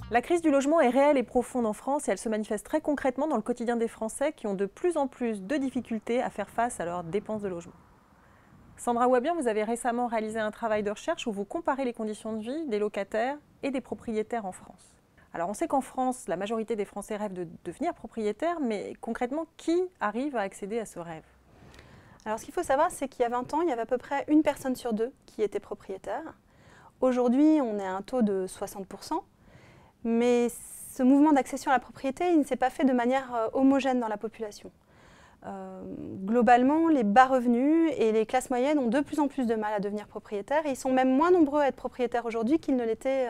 La crise du logement est réelle et profonde en France et elle se manifeste très concrètement dans le quotidien des Français qui ont de plus en plus de difficultés à faire face à leurs dépenses de logement. Sandra Ouabian, vous avez récemment réalisé un travail de recherche où vous comparez les conditions de vie des locataires et des propriétaires en France. Alors on sait qu'en France, la majorité des Français rêvent de devenir propriétaires, mais concrètement, qui arrive à accéder à ce rêve? Alors ce qu'il faut savoir, c'est qu'il y a 20 ans, il y avait à peu près une personne sur deux qui était propriétaire. Aujourd'hui, on est à un taux de 60%, mais ce mouvement d'accession à la propriété, il ne s'est pas fait de manière homogène dans la population. Globalement, les bas revenus et les classes moyennes ont de plus en plus de mal à devenir propriétaires et ils sont même moins nombreux à être propriétaires aujourd'hui qu'ils ne l'étaient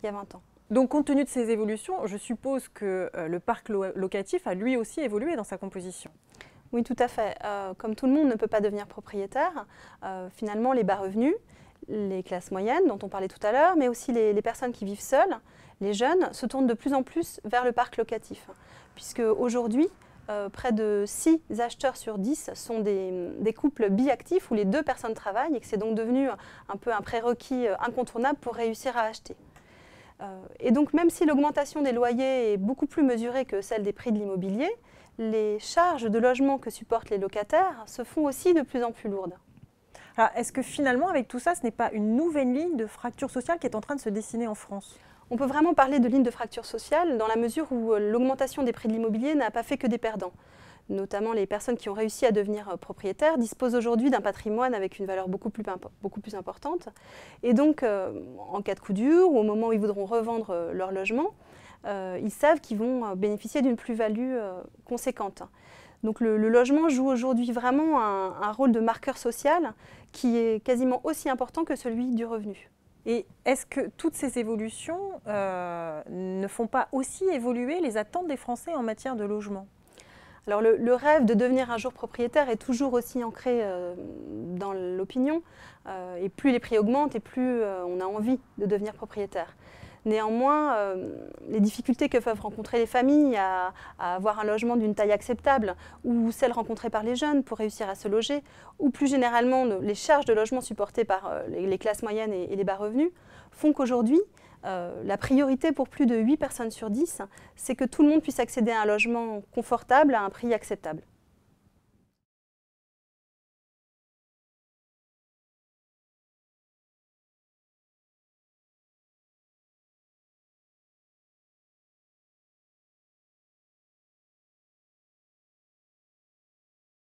il y a 20 ans. Donc compte tenu de ces évolutions, je suppose que le parc locatif a lui aussi évolué dans sa composition. Oui, tout à fait. Comme tout le monde ne peut pas devenir propriétaire, finalement les bas revenus, les classes moyennes dont on parlait tout à l'heure, mais aussi les personnes qui vivent seules, les jeunes, se tournent de plus en plus vers le parc locatif. Puisque aujourd'hui, près de 6 acheteurs sur 10 sont des couples biactifs où les deux personnes travaillent et que c'est donc devenu un peu un prérequis incontournable pour réussir à acheter. Et donc même si l'augmentation des loyers est beaucoup plus mesurée que celle des prix de l'immobilier, les charges de logement que supportent les locataires se font aussi de plus en plus lourdes. Alors, est-ce que finalement, avec tout ça, ce n'est pas une nouvelle ligne de fracture sociale qui est en train de se dessiner en France? On peut vraiment parler de ligne de fracture sociale dans la mesure où l'augmentation des prix de l'immobilier n'a pas fait que des perdants. Notamment les personnes qui ont réussi à devenir propriétaires disposent aujourd'hui d'un patrimoine avec une valeur beaucoup plus importante. Et donc, en cas de coup dur ou au moment où ils voudront revendre leur logement, ils savent qu'ils vont bénéficier d'une plus-value conséquente. Donc le logement joue aujourd'hui vraiment un rôle de marqueur social qui est quasiment aussi important que celui du revenu. Et est-ce que toutes ces évolutions ne font pas aussi évoluer les attentes des Français en matière de logement? Alors le rêve de devenir un jour propriétaire est toujours aussi ancré dans l'opinion. Et plus les prix augmentent et plus on a envie de devenir propriétaire. Néanmoins, les difficultés que peuvent rencontrer les familles à avoir un logement d'une taille acceptable ou celles rencontrées par les jeunes pour réussir à se loger, ou plus généralement les charges de logement supportées par les classes moyennes et les bas revenus, font qu'aujourd'hui, la priorité pour plus de 8 personnes sur 10, c'est que tout le monde puisse accéder à un logement confortable à un prix acceptable.